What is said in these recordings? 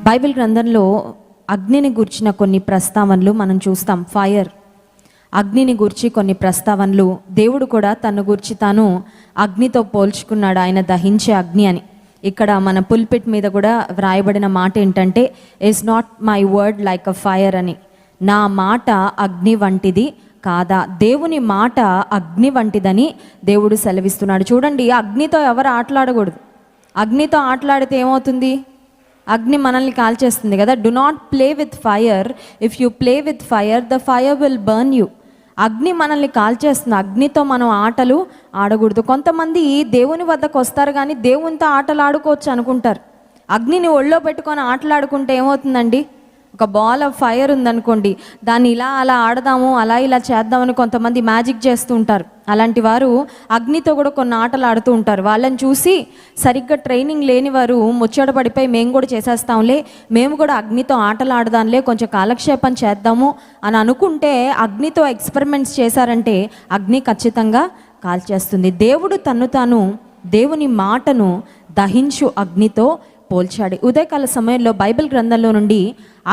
Bible గ్రంథంలో అగ్నిని గూర్చిన కొన్ని ప్రస్తావనలు మనం చూస్తాం. ఫైర్, అగ్నిని గూర్చి కొన్ని ప్రస్తావనలు. దేవుడు కూడా తను గూర్చి తాను అగ్నితో పోల్చుకున్నాడు, ఆయన దహించే అగ్ని అని. ఇక్కడ మన పుల్పిట్ మీద కూడా వ్రాయబడిన మాట ఏంటంటే, is not my word like a fire అని. నా మాట అగ్ని వంటిది కాదా? దేవుని మాట అగ్ని వంటిదని దేవుడు సెలవిస్తున్నాడు. చూడండి, అగ్నితో ఎవరు ఆటలాడకూడదు. అగ్నితో ఆటలాడితే ఏమవుతుంది? అగ్ని మనల్ని కాల్చేస్తుంది కదా. Do not play with fire. If you play with fire, the fire will burn you. అగ్ని మనల్ని కాల్చేస్తుంది. అగ్నితో మనం ఆటలు ఆడకూడదు. కొంతమంది దేవుని వద్దకు వస్తారు కానీ దేవునితో ఆటలు ఆడుకోవచ్చు అనుకుంటారు. అగ్నిని ఒళ్ళో పెట్టుకొని ఆటలాడుకుంటే ఏమవుతుందండి? ఒక బాల్ ఆఫ్ ఫైర్ ఉందనుకోండి, దాన్ని ఇలా అలా ఆడదాము, అలా ఇలా చేద్దామని కొంతమంది మ్యాజిక్ చేస్తూ ఉంటారు. అలాంటి వారు అగ్నితో కూడా కొన్ని ఆటలు ఆడుతూ ఉంటారు. వాళ్ళని చూసి సరిగ్గా ట్రైనింగ్ లేని వారు ముచ్చట పడిపోయి మేము కూడా చేసేస్తాంలే, మేము కూడా అగ్నితో ఆటలు ఆడదాంలే, కొంచెం కాలక్షేపం చేద్దాము అని అనుకుంటే అగ్నితో ఎక్స్పెరిమెంట్స్ చేశారంటే అగ్ని ఖచ్చితంగా కాల్చేస్తుంది. దేవుడు తన్ను తాను దేవుని మాటను దహించు అగ్నితో పోల్చాడు. ఉదయకాల సమయంలో బైబిల్ గ్రంథంలో నుండి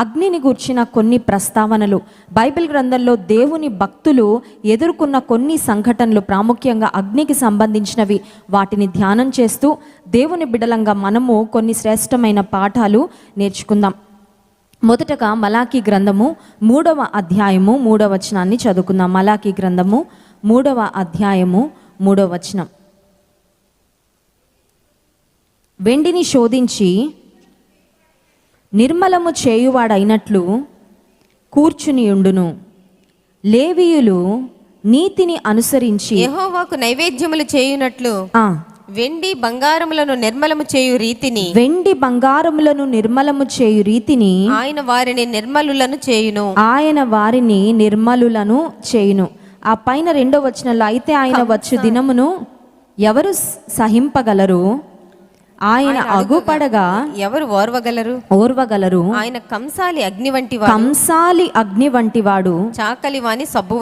అగ్నిని గూర్చిన కొన్ని ప్రస్తావనలు, బైబిల్ గ్రంథంలో దేవుని భక్తులు ఎదుర్కొన్న కొన్ని సంఘటనలు, ప్రాముఖ్యంగా అగ్నికి సంబంధించినవి, వాటిని ధ్యానం చేస్తూ దేవుని బిడ్డలంగా మనము కొన్ని శ్రేష్టమైన పాఠాలు నేర్చుకుందాం. మొదటగా మలాకీ గ్రంథము 3వ అధ్యాయము 3వ వచనాన్ని చదువుకుందాం. మలాకీ గ్రంథము 3వ అధ్యాయము 3వ వచనం. వెండిని శోధించి నిర్మలము చేయువాడైనట్లు కూర్చుని ఉండును. లేవీయులు నీతిని అనుసరించి యెహోవాకు నైవేద్యములు చేయునట్లు వెండి బంగారములను నిర్మలము చేయు రీతిని, వెండి బంగారములను నిర్మలము చేయు రీతిని ఆయన వారిని నిర్మలులను చేయును. ఆయన వారిని నిర్మలులను చేయును. ఆ పైన 2వ వచనంలో, అయితే ఆయన వచ్చు దినమును ఎవరు సహింపగలరు? ఆయన అగుపడగా ఎవరు ఓర్వగలరు? ఆయన కంసాలి అగ్ని వంటివాడు, చాకలివాని సబ్బు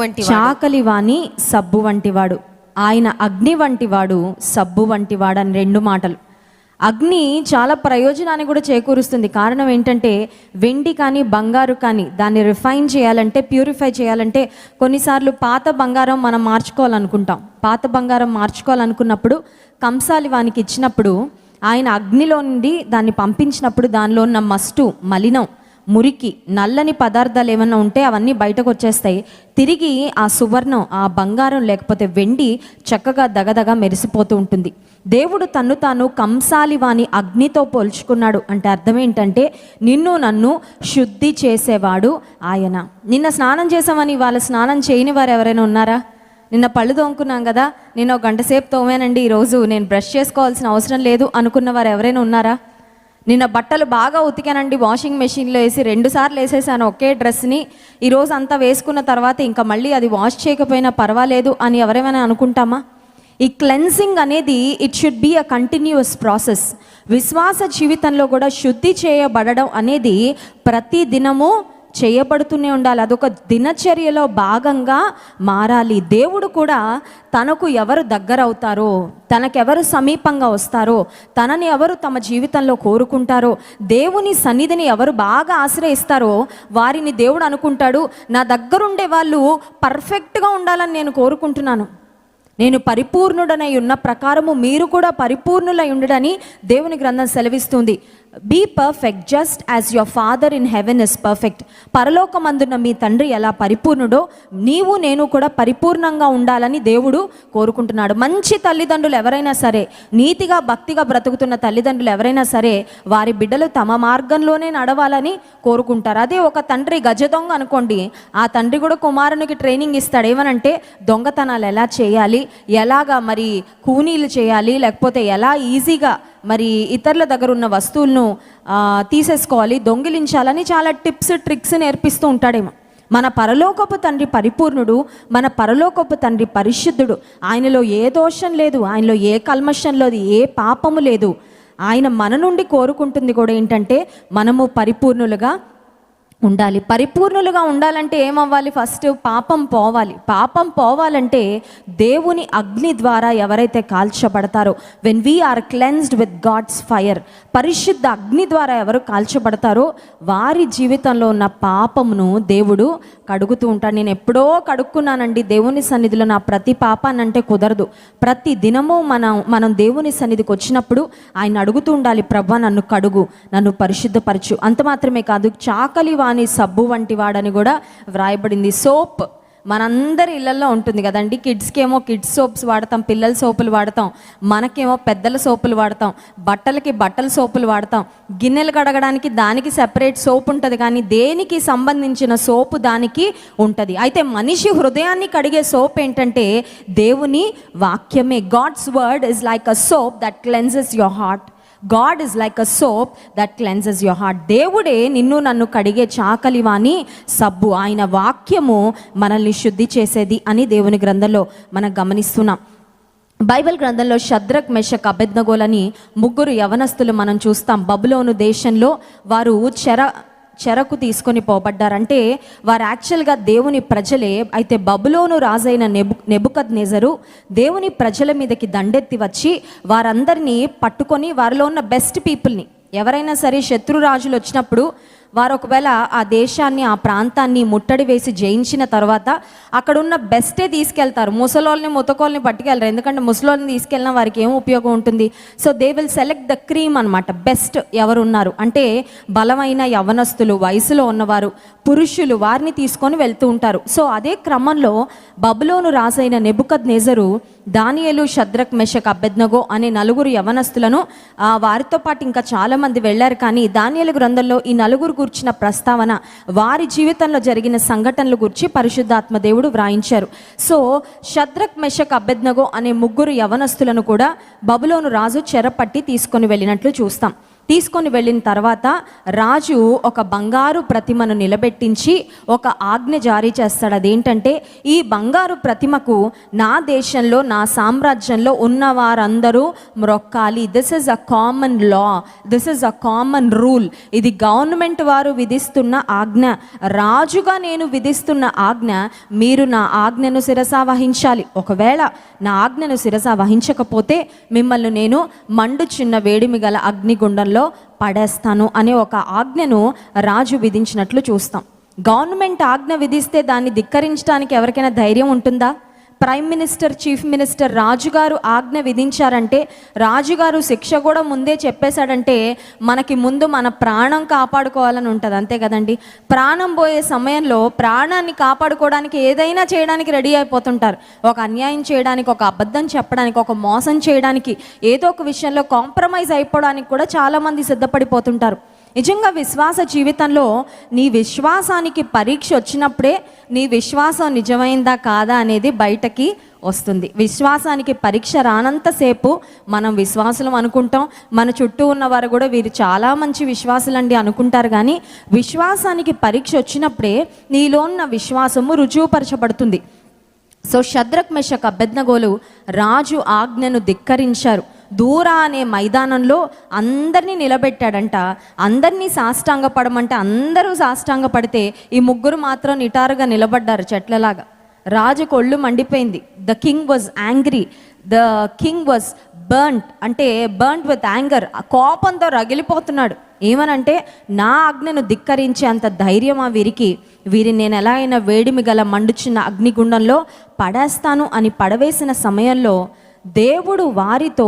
వంటివాడు. ఆయన అగ్ని వంటివాడు, సబ్బు వంటివాడు అని 2 మాటలు. అగ్ని చాలా ప్రయోజనాన్ని కూడా చేకూరుస్తుంది. కారణం ఏంటంటే, వెండి కానీ బంగారు కానీ దాన్ని రిఫైన్ చేయాలంటే, ప్యూరిఫై చేయాలంటే, కొన్నిసార్లు పాత బంగారం మనం మార్చుకోవాలనుకుంటాం. పాత బంగారం మార్చుకోవాలనుకున్నప్పుడు కంసాలి వానికి ఇచ్చినప్పుడు, ఆయన అగ్నిలో నుండి దాన్ని పంపించినప్పుడు దానిలో ఉన్న మస్టు, మలినం, మురికి, నల్లని పదార్థాలు ఏమన్నా ఉంటే అవన్నీ బయటకు వచ్చేస్తాయి. తిరిగి ఆ సువర్ణం, ఆ బంగారం లేకపోతే వెండి చక్కగా దగదగ మెరిసిపోతూ ఉంటుంది. దేవుడు తన్ను తాను కంసాలి వాని అగ్నితో పోల్చుకున్నాడు. అంటే అర్థం ఏంటంటే, నిన్ను నన్ను శుద్ధి చేసేవాడు ఆయన. నిన్న స్నానం చేసామని ఇవాళ స్నానం చేయని వారు ఎవరైనా ఉన్నారా? నిన్న పళ్ళు తోముకున్నాం కదా, నేను 1 గంట సేపు తోమానండి, ఈరోజు నేను బ్రష్ చేసుకోవాల్సిన అవసరం లేదు అనుకున్న వారు ఎవరైనా ఉన్నారా? నిన్న బట్టలు బాగా ఉతికానండి, వాషింగ్ మెషిన్లో వేసి 2 సార్లు వేసేసాను ఒకే డ్రెస్ని, ఈరోజు అంతా వేసుకున్న తర్వాత ఇంకా మళ్ళీ అది వాష్ చేయకపోయినా పర్వాలేదు అని ఎవరైనా అనుకుంటామా? ఈ క్లెన్సింగ్ అనేది it should be a continuous process. విశ్వాస జీవితంలో కూడా శుద్ధి చేయబడడం అనేది ప్రతి దినము చేయబడుతూనే ఉండాలి. అదొక దినచర్యలో భాగంగా మారాలి. దేవుడు కూడా తనకు ఎవరు దగ్గర అవుతారో, తనకెవరు సమీపంగా వస్తారో, తనని ఎవరు తమ జీవితంలో కోరుకుంటారో, దేవుని సన్నిధిని ఎవరు బాగా ఆశ్రయిస్తారో వారిని దేవుడు అనుకుంటాడు, నా దగ్గరుండే వాళ్ళు పర్ఫెక్ట్గా ఉండాలని నేను కోరుకుంటున్నాను. నేను పరిపూర్ణుడనై ఉన్న ప్రకారము మీరు కూడా పరిపూర్ణులై ఉండడని దేవుని గ్రంథం సెలవిస్తుంది. Be perfect just as your father in heaven is perfect. పరలోకమందున్న మీ తండ్రి ఎలా పరిపూర్ణుడో నీవు నేను కూడా పరిపూర్ణంగా ఉండాలని దేవుడు కోరుకుంటున్నాడు. మంచి తల్లిదండ్రులు ఎవరైనా సరే, నీతిగా భక్తిగా బ్రతుకుతున్న తల్లిదండ్రులు ఎవరైనా సరే, వారి బిడ్డలు తమ మార్గంలోనే నడవాలని కోరుకుంటారు. అదే ఒక తండ్రి గజ దొంగ అనుకోండి, ఆ తండ్రి కూడా కుమారునికి ట్రైనింగ్ ఇస్తాడు. ఏమనంటే, దొంగతనాలు ఎలా చేయాలి, ఎలాగా మరి కూనీలు చేయాలి, లేకపోతే ఎలా ఈజీగా మరి ఇతరుల దగ్గర ఉన్న వస్తువులను తీసేసుకోవాలి, దొంగిలించాలని చాలా టిప్స్ ట్రిక్స్ నేర్పిస్తూ ఉంటాడేమో. మన పరలోకపు తండ్రి పరిపూర్ణుడు, మన పరలోకపు తండ్రి పరిశుద్ధుడు. ఆయనలో ఏ దోషం లేదు, ఆయనలో ఏ కల్మషం లేదు, ఏ పాపము లేదు. ఆయన మన నుండి కోరుకుంటుంది కూడా ఏంటంటే, మనము పరిపూర్ణులుగా ఉండాలి. పరిపూర్ణులుగా ఉండాలంటే ఏమవ్వాలి? ఫస్ట్ పాపం పోవాలి. పాపం పోవాలంటే దేవుని అగ్ని ద్వారా ఎవరైతే కాల్చబడతారో, when we are cleansed with God's fire, పరిశుద్ధ అగ్ని ద్వారా ఎవరు కాల్చబడతారో వారి జీవితంలో ఉన్న పాపమును దేవుడు కడుగుతూ ఉంటాడు. నేను ఎప్పుడో కడుక్కున్నానండి దేవుని సన్నిధిలో నా ప్రతి పాపాన్ని అంటే కుదరదు. ప్రతి దినము మనం దేవుని సన్నిధికి వచ్చినప్పుడు ఆయన అడుగుతూ ఉండాలి, ప్రభువా నన్ను కడుగు, నన్ను పరిశుద్ధపరచు. అంత మాత్రమే కాదు, చాకలి వాని సబ్బు వంటి వాడని కూడా వ్రాయబడింది. సోప్ మనందరి ఇళ్లలో ఉంటుంది కదండి. కిడ్స్కి ఏమో కిడ్స్ సోప్స్ వాడతాం, పిల్లల సోపులు వాడతాం, మనకేమో పెద్దల సోపులు వాడతాం, బట్టలకి బట్టల సోపులు వాడతాం, గిన్నెలు కడగడానికి దానికి సెపరేట్ సోప్ ఉంటుంది, కానీ దేనికి సంబంధించిన సోపు దానికి ఉంటుంది. అయితే మనిషి హృదయాన్ని కడిగే సోప్ ఏంటంటే దేవుని వాక్యమే. God's word is like a soap that cleanses your heart. God is like a soap that cleanses your heart. దేవుడే నిన్ను నన్ను కడిగే చాకలివాని సబ్బు. ఆయన వాక్యము మనల్ని శుద్ధి చేసేది అని దేవుని గ్రంథంలో మనం గమనిస్తున్నాం. బైబిల్ గ్రంథంలో షద్రక్, మెషక్, అబేద్నెగోలని ముగ్గురు యవనస్తులు మనం చూస్తాం. బబులోను దేశంలో వారు చెరకు తీసుకొని పోబడ్డారంటే వారు యాక్చువల్గా దేవుని ప్రజలే. అయితే బబులోను రాజైన నెబుకద్నెజరు దేవుని ప్రజల మీదకి దండెత్తి వచ్చి వారందరినీ పట్టుకొని వారిలో ఉన్న బెస్ట్ పీపుల్ని, ఎవరైనా సరే శత్రురాజులు వచ్చినప్పుడు వారు ఒకవేళ ఆ దేశాన్ని, ఆ ప్రాంతాన్ని ముట్టడి వేసి జయించిన తర్వాత అక్కడ ఉన్న బెస్టే తీసుకెళ్తారు. ముసలోళ్ళని ముతకోళ్ళని పట్టుకెళ్ళరు, ఎందుకంటే ముసలోళ్ళని తీసుకెళ్ళినా వారికి ఏం ఉపయోగం ఉంటుంది. So they will select the cream అనమాట. బెస్ట్ ఎవరు ఉన్నారు అంటే బలమైన యవనస్తులు, వయసులో ఉన్నవారు, పురుషులు, వారిని తీసుకొని వెళ్తూ ఉంటారు. సో అదే క్రమంలో బబులోను రాజైన నెబుకద్నెజరు దానియేలు, షద్రక్, మెషక్, అబేద్నెగో అనే నలుగురు యవనస్తులను, వారితో పాటు ఇంకా చాలామంది వెళ్ళారు. కానీ దానియేలు గ్రంథంలో ఈ నలుగురు గురించిన ప్రస్తావన, వారి జీవితంలో జరిగిన సంఘటనల గురించి పరిశుద్ధాత్మ దేవుడు వ్రాయించారు. సో షద్రక్, మెషక్, అబేద్నెగో అనే ముగ్గురు యవనస్తులను కూడా బబులోను రాజు చెరపట్టి తీసుకొని వెళ్ళినట్లు చూస్తాం. తీసుకొని వెళ్ళిన తర్వాత రాజు ఒక బంగారు ప్రతిమను నిలబెట్టించి ఒక ఆజ్ఞ జారీ చేస్తాడు. అదేంటంటే ఈ బంగారు ప్రతిమకు నా దేశంలో, నా సామ్రాజ్యంలో ఉన్న వారందరూ మ్రొక్కాలి. This is a common law, this is a common rule. ఇది గవర్నమెంట్ వారు విధిస్తున్న ఆజ్ఞ, రాజుగా నేను విధిస్తున్న ఆజ్ఞ. మీరు నా ఆజ్ఞను శిరసా వహించాలి. ఒకవేళ నా ఆజ్ఞను శిరసా వహించకపోతే మిమ్మల్ని నేను మండుచున్న వేడిమి గల అగ్నిగుండంలో పడేస్తాను అనే ఒక ఆజ్ఞను రాజు విధించినట్లు చూస్తాం. గవర్నమెంట్ ఆజ్ఞ విధిస్తే దాన్ని ధిక్కరించడానికి ఎవరికైనా ధైర్యం ఉంటుందా? ప్రైమ్ మినిస్టర్, చీఫ్ మినిస్టర్, రాజుగారు ఆజ్ఞ విధించారంటే, రాజుగారు శిక్ష కూడా ముందే చెప్పేశాడంటే మనకి ముందు మన ప్రాణం కాపాడుకోవాలని ఉంటుంది, అంతే కదండి. ప్రాణం పోయే సమయంలో ప్రాణాన్ని కాపాడుకోవడానికి ఏదైనా చేయడానికి రెడీ అయిపోతుంటారు. ఒక అన్యాయం చేయడానికి, ఒక అబద్ధం చెప్పడానికి, ఒక మోసం చేయడానికి, ఏదో ఒక విషయంలో కాంప్రమైజ్ అయిపోవడానికి కూడా చాలామంది సిద్ధపడిపోతుంటారు. నిజంగా విశ్వాస జీవితంలో నీ విశ్వాసానికి పరీక్ష వచ్చినప్పుడే నీ విశ్వాసం నిజమైందా కాదా అనేది బయటకి వస్తుంది. విశ్వాసానికి పరీక్ష రానంతసేపు మనం విశ్వాసులం అనుకుంటాం. మన చుట్టూ ఉన్నవారు కూడా వీరు చాలా మంచి విశ్వాసులండి అనుకుంటారు. కానీ విశ్వాసానికి పరీక్ష వచ్చినప్పుడే నీలో ఉన్న విశ్వాసము రుజువుపరచబడుతుంది. సో షద్రక్, మెషక్, అబేద్నెగోలు రాజు ఆజ్ఞను ధిక్కరించారు. దూరా అనే మైదానంలో అందరినీ నిలబెట్టాడంట. అందరినీ సాష్టాంగపడమంటే అందరూ సాష్టాంగపడితే ఈ ముగ్గురు మాత్రం నిటారుగా నిలబడ్డారు చెట్లలాగా. రాజుకు ఒళ్ళు మండిపోయింది. The king was angry, the king was burnt, అంటే బర్న్ట్ విత్ యాంగర్. కోపంతో రగిలిపోతున్నాడు. ఏమనంటే నా ఆజ్ఞను ధిక్కరించే అంత ధైర్యమా వీరికి? వీరిని నేను ఎలా అయినా వేడిమి గల మండుచున్న అగ్నిగుండంలో పడేస్తాను అని పడవేసిన సమయంలో దేవుడు వారితో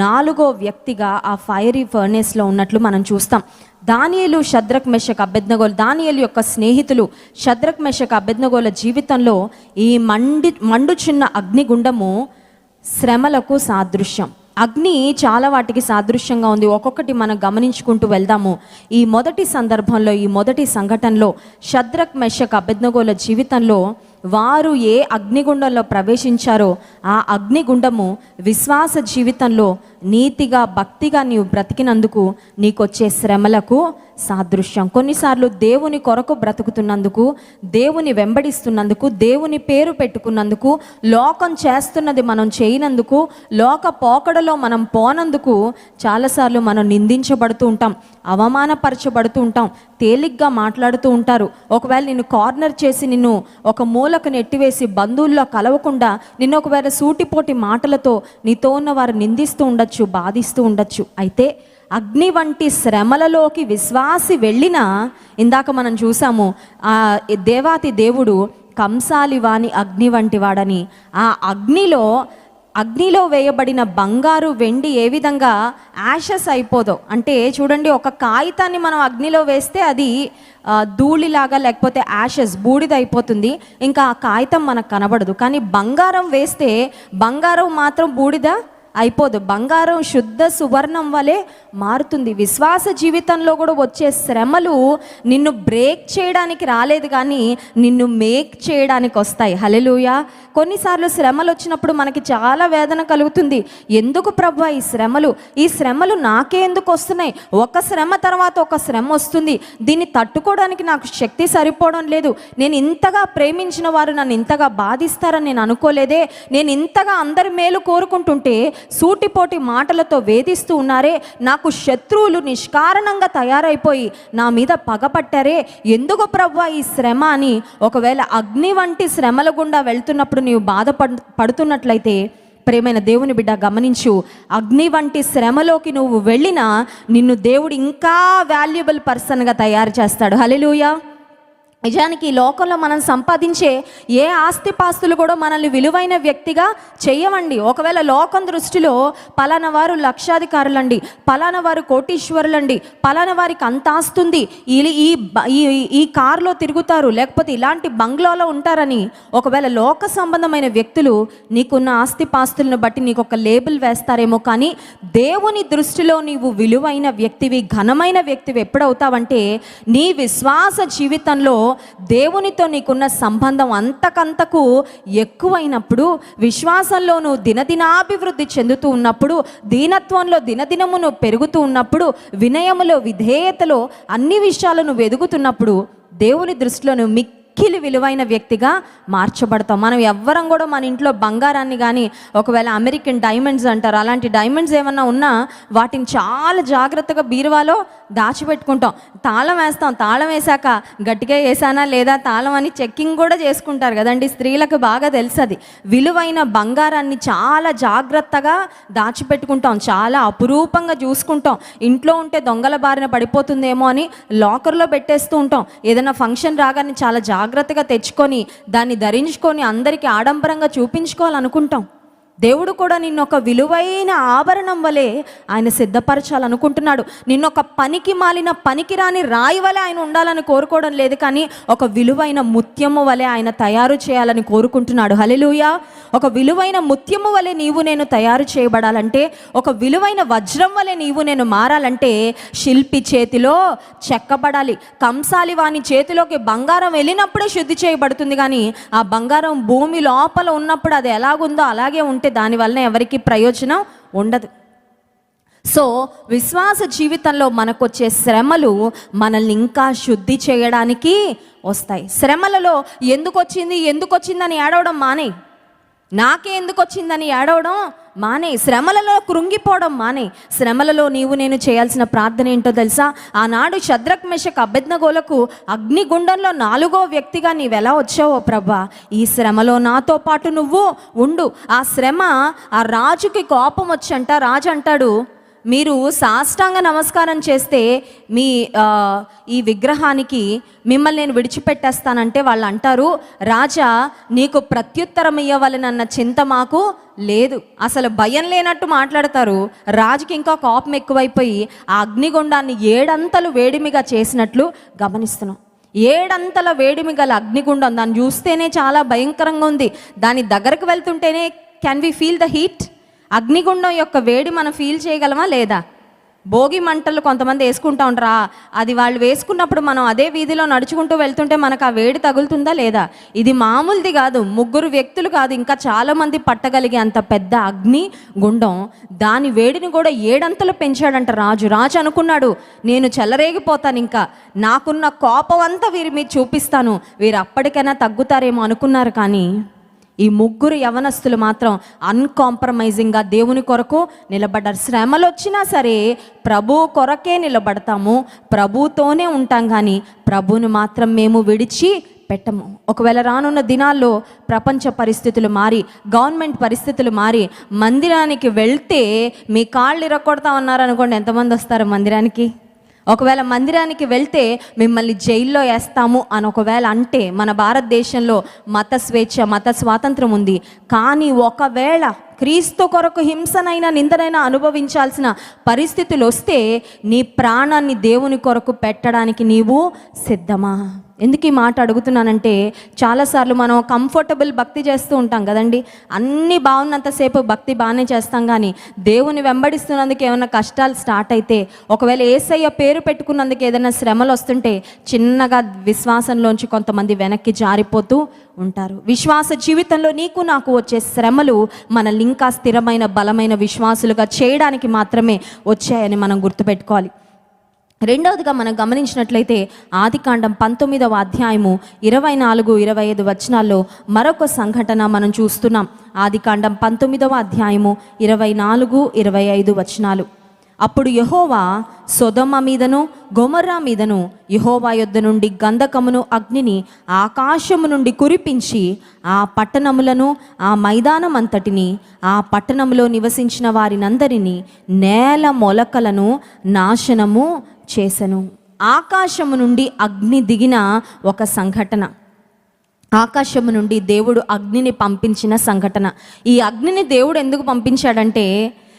నాలుగో వ్యక్తిగా ఆ ఫైరీ ఫర్నేస్లో ఉన్నట్లు మనం చూస్తాం. దానియేలు, షద్రక్, మెషక్, అబేద్నెగోలు, దానియేలు యొక్క స్నేహితులు షద్రక్, మెషక్, అబేద్నెగోల జీవితంలో ఈ మండుచున్న అగ్నిగుండము శ్రమలకు సాదృశ్యం. అగ్ని చాలా వాటికి సాదృశ్యంగా ఉంది. ఒక్కొక్కటి మనం గమనించుకుంటూ వెళ్దాము. ఈ మొదటి సందర్భంలో, ఈ మొదటి సంఘటనలో షద్రక్, మెషక్, అబేద్నెగోల జీవితంలో వారు ఏ అగ్నిగుండంలో ప్రవేశించారో ఆ అగ్నిగుండము విశ్వాస జీవితంలో నీతిగా భక్తిగా నీవు బ్రతికినందుకు నీకొచ్చే శ్రమలకు సాదృశ్యం. కొన్నిసార్లు దేవుని కొరకు బ్రతుకుతున్నందుకు, దేవుని వెంబడిస్తున్నందుకు, దేవుని పేరు పెట్టుకున్నందుకు, లోకం చేస్తున్నది మనం చేయనందుకు, లోక పోకడలో మనం పోనందుకు చాలాసార్లు మనం నిందించబడుతూ ఉంటాం, అవమానపరచబడుతూ ఉంటాం, తేలిగ్గా మాట్లాడుతూ ఉంటారు. ఒకవేళ నిన్ను కార్నర్ చేసి నిన్ను ఒక మూలకు నెట్టివేసి బంధువుల్లో కలవకుండా నిన్ను ఒకవేళ సూటిపోటి మాటలతో నీతో ఉన్న వారు నిందిస్తూ ఉండొచ్చు, బాధిస్తూ ఉండొచ్చు. అయితే అగ్ని వంటి శ్రమలలోకి విశ్వాసి వెళ్ళినా, ఇందాక మనం చూసాము ఆ దేవాతి దేవుడు కంసాలి వాని అగ్ని వంటి వాడని. ఆ అగ్నిలో వేయబడిన బంగారు వెండి ఏ విధంగా యాషెస్ అయిపోదో, అంటే చూడండి, ఒక కాగితాన్ని మనం అగ్నిలో వేస్తే అది ధూళిలాగా లేకపోతే యాషెస్ బూడిద అయిపోతుంది, ఇంకా ఆ కాగితం మనకు కనబడదు. కానీ బంగారం వేస్తే బంగారం మాత్రం బూడిద అయిపోదు, బంగారం శుద్ధ సువర్ణం వలె మారుతుంది. విశ్వాస జీవితంలో కూడా వచ్చే శ్రమలు నిన్ను బ్రేక్ చేయడానికి రాలేదు, కానీ నిన్ను మేక్ చేయడానికి వస్తాయి. హల్లెలూయా. కొన్నిసార్లు శ్రమలు వచ్చినప్పుడు మనకి చాలా వేదన కలుగుతుంది. ఎందుకు ప్రభువా ఈ శ్రమలు నాకే ఎందుకు వస్తున్నాయి? ఒక శ్రమ తర్వాత ఒక శ్రమ వస్తుంది, దీన్ని తట్టుకోవడానికి నాకు శక్తి సరిపోవడం లేదు. నేను ఇంతగా ప్రేమించిన వారు నన్ను ఇంతగా బాధిస్తారని నేను అనుకోలేదే. నేను ఇంతగా అందరి మేలు కోరుకుంటుంటే సూటిపోటి మాటలతో వేధిస్తూ ఉన్నారే. నాకు శత్రువులు నిష్కారణంగా తయారైపోయి నా మీద పగపట్టారే. ఎందుకు ప్రభువా ఈ శ్రమ అని ఒకవేళ అగ్ని వంటి శ్రమల గుండా వెళ్తున్నప్పుడు నీవు బాధపడుతున్నట్లయితే ప్రేమైన దేవుని బిడ్డ గమనించు, అగ్ని వంటి శ్రమలోకి నువ్వు వెళ్ళినా నిన్ను దేవుడు ఇంకా వాల్యుబుల్ పర్సన్గా తయారు చేస్తాడు. హల్లెలూయా. నిజానికి ఈ లోకంలో మనం సంపాదించే ఏ ఆస్తిపాస్తులు కూడా మనల్ని విలువైన వ్యక్తిగా చేయవండి. ఒకవేళ లోకం దృష్టిలో పలానా వారు లక్షాధికారులండి, పలానా వారు కోటీశ్వరులండి, పలానా వారికి అంత ఆస్తుంది, ఈ కారులో తిరుగుతారు, లేకపోతే ఇలాంటి బంగ్లాలో ఉంటారని ఒకవేళ లోక సంబంధమైన వ్యక్తులు నీకున్న ఆస్తిపాస్తులను బట్టి నీకు ఒక లేబుల్ వేస్తారేమో. కానీ దేవుని దృష్టిలో నీవు విలువైన వ్యక్తివి, ఘనమైన వ్యక్తివి ఎప్పుడవుతావంటే నీ విశ్వాస జీవితంలో దేవునితో నీకున్న సంబంధం అంతకంతకు ఎక్కువైనప్పుడు, విశ్వాసంలో నువ్వు దినదినాభివృద్ధి చెందుతూ ఉన్నప్పుడు, దీనత్వంలో దినదినమును పెరుగుతూ ఉన్నప్పుడు, వినయములో విధేయతలో అన్ని విషయాలు నువ్వు ఎదుగుతున్నప్పుడు దేవుని దృష్టిలో నువ్వు మిక్కిలి విలువైన వ్యక్తిగా మార్చబడతాం. మనం ఎవ్వరం కూడా మన ఇంట్లో బంగారాన్ని కానీ ఒకవేళ అమెరికన్ డైమండ్స్ అంటారు, అలాంటి డైమండ్స్ ఏమన్నా ఉన్నా వాటిని చాలా జాగ్రత్తగా బీరువాలో దాచిపెట్టుకుంటాం. తాళం వేస్తాం, తాళం వేసాక గట్టిగా వేసానా లేదా తాళం అని చెక్కింగ్ కూడా చేసుకుంటారు కదండి. స్త్రీలకు బాగా తెలుసు అది. విలువైన బంగారాన్ని చాలా జాగ్రత్తగా దాచిపెట్టుకుంటాం, చాలా అపురూపంగా చూసుకుంటాం. ఇంట్లో ఉంటే దొంగల బారిన పడిపోతుందేమో అని లాకర్లో పెట్టేస్తూ ఉంటాం. ఏదైనా ఫంక్షన్ రాగానే చాలా జాగ్రత్తగా తెచ్చుకొని దాన్ని ధరించుకొని అందరికీ ఆడంబరంగా చూపించుకోవాలనుకుంటాం. దేవుడు కూడా నిన్ను ఒక విలువైన ఆభరణం వలె ఆయన సిద్ధపరచాలనుకుంటున్నాడు. నిన్నొక పనికి మాలిన పనికిరాని రాయి వలె ఆయన ఉండాలని కోరుకోవడం లేదు, కానీ ఒక విలువైన ముత్యము వలె ఆయన తయారు చేయాలని కోరుకుంటున్నాడు. హల్లెలూయా. ఒక విలువైన ముత్యము వలె నీవు నేను తయారు చేయబడాలంటే, ఒక విలువైన వజ్రం వలె నీవు నేను మారాలంటే శిల్పి చేతిలో చెక్కబడాలి. కంసాలి వాని చేతిలోకి బంగారం వెళ్ళినప్పుడే శుద్ధి చేయబడుతుంది, కానీ ఆ బంగారం భూమి లోపల ఉన్నప్పుడు అది ఎలాగుందో అలాగే ఉంటే దానివల్ల ఎవరికి ప్రయోజనం ఉండదు. సో విశ్వాస జీవితంలో మనకొచ్చే శ్రమలు మనల్ని ఇంకా శుద్ధి చేయడానికి వస్తాయి. శ్రమలలో ఎందుకు వచ్చిందని ఏడవడం మానే, నాకే ఎందుకు వచ్చిందని ఏడవడం మానే, శ్రమలలో కృంగిపోవడం మానే. శ్రమలలో నీవు నేను చేయాల్సిన ప్రార్థన ఏంటో తెలుసా? ఆనాడు షద్రక్ మెషక్ అబేద్నెగోలకు అగ్నిగుండంలో 4వ వ్యక్తిగా నీవెలా వచ్చావో ప్రభా, ఈ శ్రమలో నాతో పాటు నువ్వు ఉండు. ఆ శ్రమ ఆ రాజుకి కోపం వచ్చంట. రాజు అంటాడు, మీరు సాష్టాంగ నమస్కారం చేస్తే ఈ విగ్రహానికి మిమ్మల్ని నేను విడిచిపెట్టేస్తానంటే వాళ్ళు అంటారు, రాజా నీకు ప్రత్యుత్తరం ఇవ్వవలనన్న చింత మాకు లేదు. అసలు భయం లేనట్టు మాట్లాడతారు. రాజుకి ఇంకా కోపం ఎక్కువైపోయి ఆ అగ్నిగుండాన్ని 7 అంతలు వేడిమిగా చేసినట్లు గమనిస్తున్నాం. 7 అంతల వేడిమి గల అగ్నిగుండం, దాన్ని చూస్తేనే చాలా భయంకరంగా ఉంది. దాని దగ్గరకు వెళ్తుంటేనే can we feel the heat? అగ్నిగుండం యొక్క వేడి మనం ఫీల్ చేయగలమా లేదా? భోగి మంటలు కొంతమంది వేసుకుంటా ఉంటారా, అది వాళ్ళు వేసుకున్నప్పుడు మనం అదే వీధిలో నడుచుకుంటూ వెళ్తుంటే మనకు ఆ వేడి తగులుతుందా లేదా? ఇది మామూలుది కాదు, 3 వ్యక్తులు కాదు, ఇంకా చాలామంది పట్టగలిగే అంత పెద్ద అగ్ని గుండం. దాని వేడిని కూడా 7 అంతలు పెంచాడంట రాజు. రాజు అనుకున్నాడు, నేను చెలరేగిపోతాను, ఇంకా నాకున్న కోపం అంతా వీరి మీద చూపిస్తాను, వీరు అప్పటికైనా తగ్గుతారేమో అనుకున్నారు. కానీ ఈ 3 యవనస్తులు మాత్రం అన్కాంప్రమైజింగ్గా దేవుని కొరకు నిలబడ్డారు. శ్రమలు వచ్చినా సరే ప్రభు కొరకే నిలబడతాము, ప్రభుతోనే ఉంటాం, కానీ ప్రభువుని మాత్రం మేము విడిచి పెట్టము. ఒకవేళ రానున్న దినాల్లో ప్రపంచ పరిస్థితులు మారి, గవర్నమెంట్ పరిస్థితులు మారి మందిరానికి వెళ్తే మీ కాళ్ళు ఇరక్కొడతా ఉన్నారనుకోండి, ఎంతమంది వస్తారు మందిరానికి? ఒకవేళ మందిరానికి వెళ్తే మిమ్మల్ని జైల్లో వేస్తాము అని ఒకవేళ అంటే, మన భారతదేశంలో మత స్వేచ్ఛ, మత స్వాతంత్రం ఉంది. కానీ ఒకవేళ క్రీస్తు కొరకు హింసనైనా నిందనైనా అనుభవించాల్సిన పరిస్థితులు వస్తే నీ ప్రాణాన్ని దేవుని కొరకు పెట్టడానికి నీవు సిద్ధమా? ఎందుకు ఈ మాట అడుగుతున్నానంటే, చాలాసార్లు మనం కంఫర్టబుల్ భక్తి చేస్తూ ఉంటాం కదండి. అన్నీ బాగున్నంతసేపు భక్తి బాగానే చేస్తాం, కానీ దేవుని వెంబడిస్తున్నందుకు ఏమైనా కష్టాలు స్టార్ట్ అయితే, ఒకవేళ యేసయ్య పేరు పెట్టుకున్నందుకు ఏదైనా శ్రమలు వస్తుంటే చిన్నగా విశ్వాసంలోంచి కొంతమంది వెనక్కి జారిపోతూ ఉంటారు. విశ్వాస జీవితంలో నీకు నాకు వచ్చే శ్రమలు మనల్ని ఇంకా స్థిరమైన బలమైన విశ్వాసులుగా చేయడానికి మాత్రమే వచ్చాయని మనం గుర్తుపెట్టుకోవాలి. రెండవదిగా మనం గమనించినట్లయితే ఆదికాండం 19వ అధ్యాయము 24-25 వచనాల్లో మరొక సంఘటన మనం చూస్తున్నాం. ఆదికాండం 19వ అధ్యాయము 24-25 వచనాలు. అప్పుడు యెహోవా సొదొమ మీదను గొమొర్రా మీదను యెహోవా యొద్ద నుండి గంధకమును అగ్నిని ఆకాశము నుండి కురిపించి ఆ పట్టణములను ఆ మైదానం అంతటిని ఆ పట్టణములో నివసించిన వారినందరినీ నేల మొలకలను నాశనము చేసెను. ఆకాశము నుండి అగ్ని దిగిన ఒక సంఘటన, ఆకాశము నుండి దేవుడు అగ్నిని పంపించిన సంఘటన. ఈ అగ్నిని దేవుడు ఎందుకు పంపించాడంటే,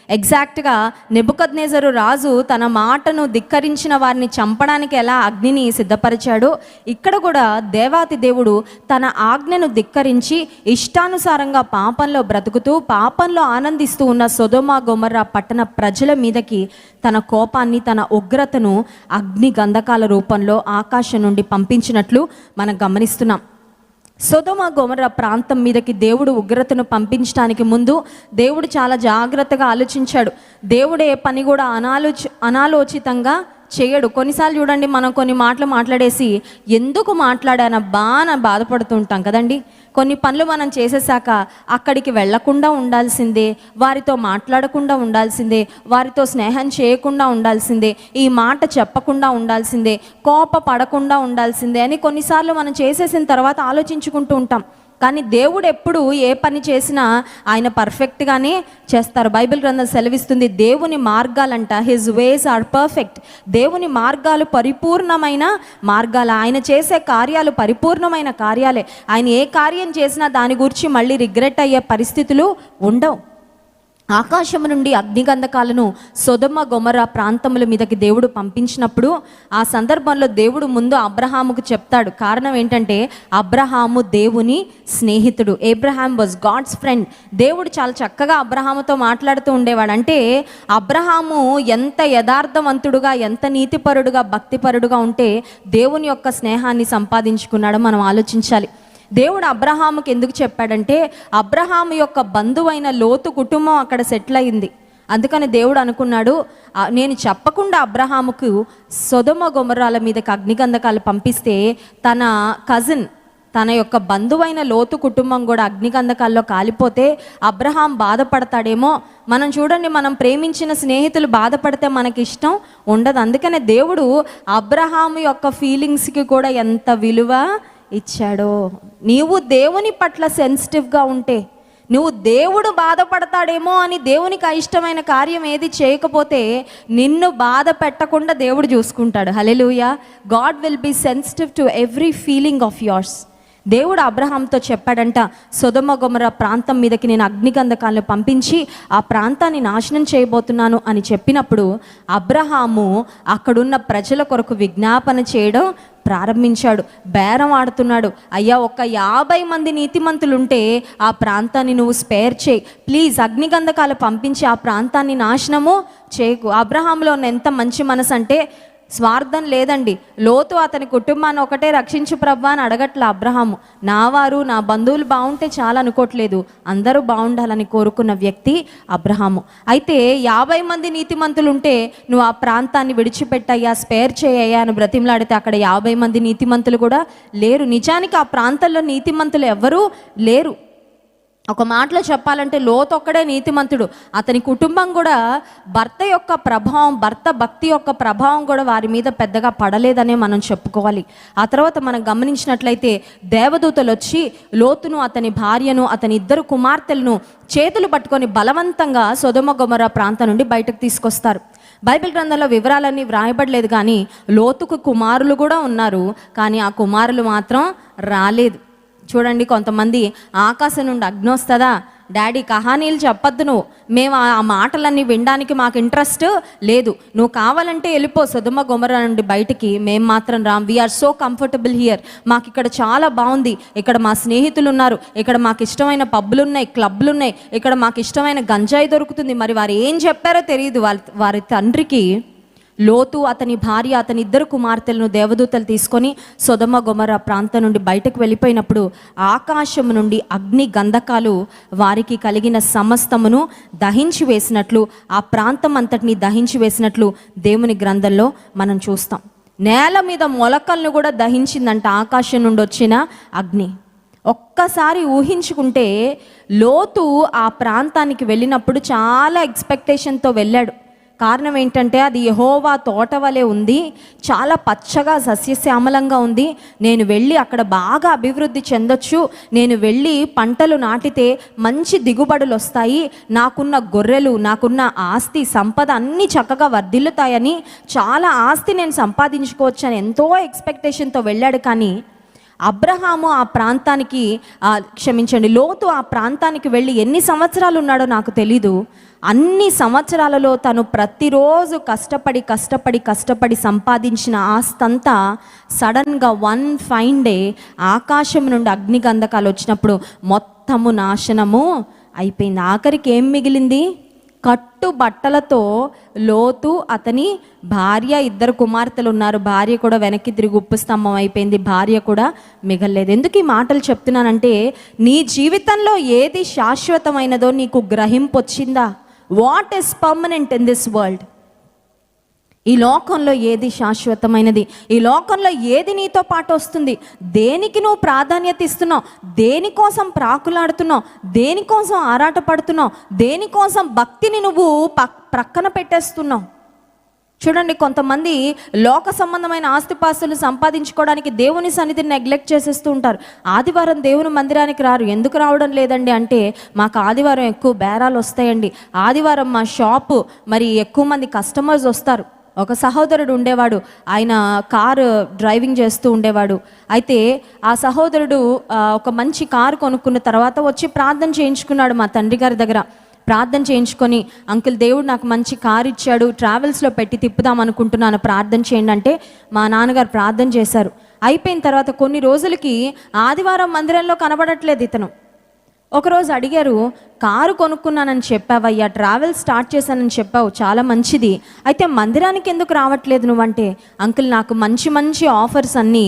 ఎగ్జాక్ట్గా నెబుకద్నెజరు రాజు తన మాటను ధిక్కరించిన వారిని చంపడానికి ఎలా అగ్నిని సిద్ధపరిచాడో, ఇక్కడ కూడా దేవాతి దేవుడు తన ఆజ్ఞను ధిక్కరించి ఇష్టానుసారంగా పాపంలో బ్రతుకుతూ పాపంలో ఆనందిస్తూ ఉన్న సొదొమ గొమొర్రా పట్టణ ప్రజల మీదకి తన కోపాన్ని, తన ఉగ్రతను అగ్ని గంధకాల రూపంలో ఆకాశం నుండి పంపించినట్లు మనం గమనిస్తున్నాం. సొదొమ గొమొర్రా ప్రాంతం మీదకి దేవుడు ఉగ్రతను పంపించడానికి ముందు దేవుడు చాలా జాగ్రత్తగా ఆలోచించాడు. దేవుడు ఏ పని కూడా అనాలోచితంగా చేయడు. కొన్నిసార్లు చూడండి, మనం కొన్ని మాటలు మాట్లాడేసి ఎందుకు మాట్లాడానబ్బా అని బాధపడుతూ ఉంటాం కదండి. కొన్ని పనులు మనం చేసేసాక అక్కడికి వెళ్లకుండా ఉండాల్సిందే, వారితో మాట్లాడకుండా ఉండాల్సిందే, వారితో స్నేహం చేయకుండా ఉండాల్సిందే, ఈ మాట చెప్పకుండా ఉండాల్సిందే, కోపపడకుండా ఉండాల్సిందే అని కొన్నిసార్లు మనం చేసేసిన తర్వాత ఆలోచించుకుంటూ ఉంటాం. కానీ దేవుడు ఎప్పుడు ఏ పని చేసినా ఆయన పర్ఫెక్ట్గానే చేస్తారు. బైబిల్ గ్రంథం సెలవిస్తుంది, దేవుని మార్గాలంట హిజ్ వేస్ ఆర్ పర్ఫెక్ట్. దేవుని మార్గాలు పరిపూర్ణమైన మార్గాలు. ఆయన చేసే కార్యాలు పరిపూర్ణమైన కార్యాలే. ఆయన ఏ కార్యం చేసినా దాని గురించి మళ్ళీ రిగ్రెట్ అయ్యే పరిస్థితులు ఉండవు. ఆకాశము నుండి అగ్నిగంధకాలను సొదొమ గొమొర్రా ప్రాంతముల మీదకి దేవుడు పంపించినప్పుడు ఆ సందర్భంలో దేవుడు ముందు అబ్రహాముకు చెప్తాడు. కారణం ఏంటంటే, అబ్రహాము దేవుని స్నేహితుడు. Abraham was God's friend. దేవుడు చాలా చక్కగా అబ్రహాముతో మాట్లాడుతూ ఉండేవాడు. అంటే అబ్రహాము ఎంత యథార్థవంతుడుగా, ఎంత నీతిపరుడుగా, భక్తిపరుడుగా ఉంటే దేవుని యొక్క స్నేహాన్ని సంపాదించుకున్నాడో మనం ఆలోచించాలి. దేవుడు అబ్రహాముకి ఎందుకు చెప్పాడంటే, అబ్రహాము యొక్క బంధువైన లోతు కుటుంబం అక్కడ సెటిల్ అయింది. అందుకని దేవుడు అనుకున్నాడు, నేను చెప్పకుండా అబ్రహాముకు సొదొమ గొమొర్రాల మీదకి అగ్నిగంధకాలు పంపిస్తే తన కజిన్, తన యొక్క బంధువైన లోతు కుటుంబం కూడా అగ్నిగంధకాల్లో కాలిపోతే అబ్రహాం బాధపడతాడేమో. మనం చూడండి, మనం ప్రేమించిన స్నేహితులు బాధపడితే మనకి ఇష్టం ఉండదు. అందుకనే దేవుడు అబ్రహాము యొక్క ఫీలింగ్స్కి కూడా ఎంత విలువ ఇచ్చాడో. నీవు దేవుని పట్ల సెన్సిటివ్గా ఉంటే, నువ్వు దేవుడు బాధపడతాడేమో అని దేవునికి అయిష్టమైన కార్యం ఏది చేయకపోతే నిన్ను బాధ పెట్టకుండా దేవుడు చూసుకుంటాడు. Hallelujah. God will be sensitive to every feeling of yours. దేవుడు అబ్రహాంతో చెప్పాడంట, సొదొమ గొమొర్రా ప్రాంతం మీదకి నేను అగ్నిగంధకాలను పంపించి ఆ ప్రాంతాన్ని నాశనం చేయబోతున్నాను అని చెప్పినప్పుడు అబ్రహాము అక్కడున్న ప్రజల కొరకు విజ్ఞాపన చేయడం ప్రారంభించాడు. బేరం ఆడుతున్నాడు. అయ్యా, ఒక 50 మంది నీతిమంతులుంటే ఆ ప్రాంతాన్ని నువ్వు స్పేర్ చేయి ప్లీజ్, అగ్నిగంధకాలు పంపించి ఆ ప్రాంతాన్ని నాశనము చేయకు. అబ్రహాంలో ఉన్న ఎంత మంచి మనసు అంటే, స్వార్థం లేదండి. లోతు అతని కుటుంబాన్ని ఒకటే రక్షించు ప్రభువా అని అడగట్ల అబ్రహాము. నా వారు, నా బంధువులు బాగుంటే చాలా అనుకోవట్లేదు, అందరూ బాగుండాలని కోరుకున్న వ్యక్తి అబ్రహాము. అయితే 50 మంది నీతిమంతులు ఉంటే నువ్వు ఆ ప్రాంతాన్ని విడిచిపెట్టయ్యా, స్పేర్ చేయయ్యా అని బ్రతిమలాడితే అక్కడ 50 మంది నీతిమంతులు కూడా లేరు. నిజానికి ఆ ప్రాంతంలో నీతిమంతులు ఎవ్వరూ లేరు. ఒక మాటలో చెప్పాలంటే లోతు ఒక్కడే నీతిమంతుడు. అతని కుటుంబం కూడా భర్త యొక్క ప్రభావం, భర్త భక్తి యొక్క ప్రభావం కూడా వారి మీద పెద్దగా పడలేదనే మనం చెప్పుకోవాలి. ఆ తర్వాత మనం గమనించినట్లయితే దేవదూతలు వచ్చి లోతును, అతని భార్యను, అతని 2 కుమార్తెలను చేతులు పట్టుకొని బలవంతంగా సొదొమ గొమొర్రా ప్రాంతం నుండి బయటకు తీసుకొస్తారు. బైబిల్ గ్రంథంలో వివరాలన్నీ వ్రాయబడలేదు, కానీ లోతుకు కుమారులు కూడా ఉన్నారు, కానీ ఆ కుమారులు మాత్రం రాలేదు. చూడండి, కొంతమంది ఆకాశం నుండి అగ్ని వస్తుందా, డాడీ కహానీలు చెప్పొద్దు, నువ్వు మేము ఆ మాటలన్నీ వినడానికి మాకు ఇంట్రెస్ట్ లేదు, నువ్వు కావాలంటే వెళ్ళిపో సొదొమ గొమొర్రా నుండి బయటికి, మేము మాత్రం రామ్, వీఆర్ సో కంఫర్టబుల్ హియర్, మాకు ఇక్కడ చాలా బాగుంది, ఇక్కడ మా స్నేహితులు ఉన్నారు, ఇక్కడ మాకు ఇష్టమైన పబ్బులు ఉన్నాయి, క్లబ్లు ఉన్నాయి, ఇక్కడ మాకు ఇష్టమైన గంజాయి దొరుకుతుంది. మరి వారు ఏం చెప్పారో తెలియదు. వారి తండ్రికి లోతు, అతని భార్య, అతని 2 కుమార్తెలను దేవదూతలు తీసుకొని సొదొమ గొమొర్రా ప్రాంతం నుండి బయటకు వెళ్ళిపోయినప్పుడు ఆకాశం నుండి అగ్ని గంధకాలు వారికి కలిగిన సమస్తమును దహించి వేసినట్లు, ఆ ప్రాంతం అంతటిని దహించి వేసినట్లు దేవుని గ్రంథంలో మనం చూస్తాం. నేల మీద మొలకలను కూడా దహించిందంట ఆకాశం నుండి వచ్చిన అగ్ని. ఒక్కసారి ఊహించుకుంటే లోతు ఆ ప్రాంతానికి వెళ్ళినప్పుడు చాలా ఎక్స్పెక్టేషన్తో వెళ్ళాడు. కారణం ఏంటంటే అది యెహోవా తోట వలె ఉంది, చాలా పచ్చగా సస్యశ్యామలంగా ఉంది, నేను వెళ్ళి అక్కడ బాగా అభివృద్ధి చెందొచ్చు, నేను వెళ్ళి పంటలు నాటితే మంచి దిగుబడులు వస్తాయి, నాకున్న గొర్రెలు, నాకున్న ఆస్తి సంపద అన్నీ చక్కగా వర్ధిల్లుతాయని, చాలా ఆస్తి నేను సంపాదించుకోవచ్చు అని ఎంతో ఎక్స్పెక్టేషన్తో వెళ్ళాడు. కానీ అబ్రహాము ఆ ప్రాంతానికి లోతు ఆ ప్రాంతానికి వెళ్ళి ఎన్ని సంవత్సరాలు ఉన్నాడో నాకు తెలీదు. అన్ని సంవత్సరాలలో తను ప్రతిరోజు కష్టపడి సంపాదించిన ఆస్తంతా సడన్గా వన్ ఫైన్ డే ఆకాశం నుండి అగ్నిగంధకాలు వచ్చినప్పుడు మొత్తము నాశనము అయిపోయింది. ఆఖరికి ఏం మిగిలింది? కట్టు బట్టలతో లోతు, అతని భార్య, 2 కుమార్తెలు ఉన్నారు. భార్య కూడా వెనక్కి తిరిగి ఉప్పు స్తంభం అయిపోయింది. భార్య కూడా మిగలలేదు. ఎందుకు ఈ మాటలు చెప్తున్నానంటే, నీ జీవితంలో ఏది శాశ్వతమైనదో నీకు గ్రహింపు వచ్చిందా? What is permanent in this world? ఈ లోకంలో ఏది శాశ్వతమైనది? ఈ లోకంలో ఏది నీతో పాటు వస్తుంది? దేనికి నువ్వు ప్రాధాన్యత ఇస్తున్నావు? దేనికోసం ప్రాకులాడుతున్నావు? దేనికోసం ఆరాటపడుతున్నావు? దేనికోసం భక్తిని నువ్వు ప్రక్కన పెట్టేస్తున్నావు? చూడండి, కొంతమంది లోక సంబంధమైన ఆస్తిపాస్తులు సంపాదించుకోవడానికి దేవుని సన్నిధిని నెగ్లెక్ట్ చేసేస్తూ ఉంటారు. ఆదివారం దేవుని మందిరానికి రారు. ఎందుకు రావడం లేదండి అంటే, మాకు ఆదివారం ఎక్కువ బేరాలు వస్తాయండి, ఆదివారం మా షాపు మరి ఎక్కువ మంది కస్టమర్స్ వస్తారు. ఒక సహోదరుడు ఉండేవాడు, ఆయన కారు డ్రైవింగ్ చేస్తూ ఉండేవాడు. అయితే ఆ సహోదరుడు ఒక మంచి కారు కొనుక్కున్న తర్వాత వచ్చి ప్రార్థన చేయించుకున్నాడు మా తండ్రి గారి దగ్గర. ప్రార్థన చేయించుకొని, అంకుల్ దేవుడు నాకు మంచి కారు ఇచ్చాడు, ట్రావెల్స్లో పెట్టి తిప్పుదాం అనుకుంటున్నాను, ప్రార్థన చేయండి అంటే మా నాన్నగారు ప్రార్థన చేశారు. అయిపోయిన తర్వాత కొన్ని రోజులకి ఆదివారం మందిరంలో కనబడట్లేదు ఇతను. ఒకరోజు అడిగారు, కారు కొనుక్కున్నానని చెప్పావయ్యా, ట్రావెల్ స్టార్ట్ చేశానని చెప్పావు, చాలా మంచిది, అయితే మందిరానికి ఎందుకు రావట్లేదు నువ్వంటే, అంకుల్ నాకు మంచి మంచి ఆఫర్స్ అన్నీ,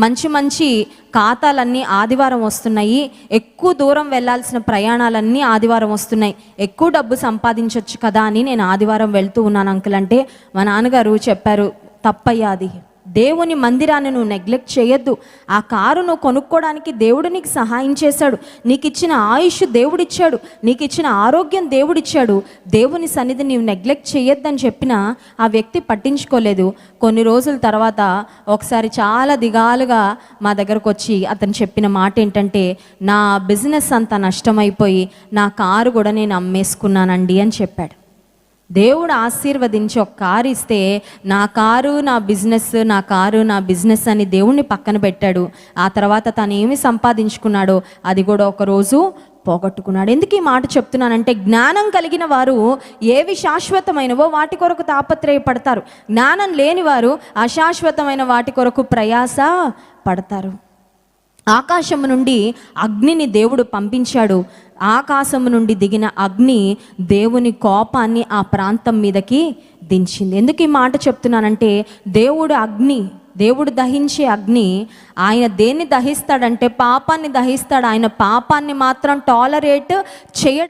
మంచి ఖాతాలన్నీ ఆదివారం వస్తున్నాయి, ఎక్కువ దూరం వెళ్ళాల్సిన ప్రయాణాలన్నీ ఆదివారం వస్తున్నాయి, ఎక్కువ డబ్బు సంపాదించవచ్చు కదా అని నేను ఆదివారం వెళ్తూ ఉన్నాను అంకుల్ అంటే మా నాన్నగారు చెప్పారు, తప్పయ్యా, అది దేవుని మందిరాన్ని నువ్వు నెగ్లెక్ట్ చేయొద్దు. ఆ కారు నువ్వు కొనుక్కోవడానికి దేవుడు నీకు సహాయం చేశాడు, నీకు ఇచ్చిన ఆయుష్ దేవుడిచ్చాడు, నీకు ఇచ్చిన ఆరోగ్యం దేవుడిచ్చాడు, దేవుని సన్నిధిని నీవు నెగ్లెక్ట్ చేయొద్దని చెప్పినా ఆ వ్యక్తి పట్టించుకోలేదు. కొన్ని రోజుల తర్వాత ఒకసారి చాలా దిగాలుగా మా దగ్గరకు వచ్చి అతను చెప్పిన మాట ఏంటంటే, నా బిజినెస్ అంతా నష్టమైపోయి నా కారు కూడా నేను అమ్మేసుకున్నానండి అని చెప్పాడు. దేవుడు ఆశీర్వదించి ఒక కారు ఇస్తే నా కారు నా బిజినెస్ అని దేవుణ్ణి పక్కన పెట్టాడు. ఆ తర్వాత తను ఏమి సంపాదించుకున్నాడో అది కూడా ఒకరోజు పోగొట్టుకున్నాడు. ఎందుకు ఈ మాట చెప్తున్నానంటే, జ్ఞానం కలిగిన వారు ఏవి శాశ్వతమైనవో వాటి కొరకు తాపత్రయపడతారు, జ్ఞానం లేని వారు అశాశ్వతమైన వాటి కొరకు ప్రయాస పడతారు. ఆకాశము నుండి అగ్నిని దేవుడు పంపించాడు. ఆకాశము నుండి దిగిన అగ్ని దేవుని కోపాన్ని ఆ ప్రాంతం మీదకి దించింది. ఎందుకు ఈ మాట చెప్తున్నానంటే, దేవుడు దహించే అగ్ని, ఆయన దేన్ని దహిస్తాడంటే పాపాన్ని దహిస్తాడు. ఆయన పాపాన్ని మాత్రం టాలరేట్ చేయడు.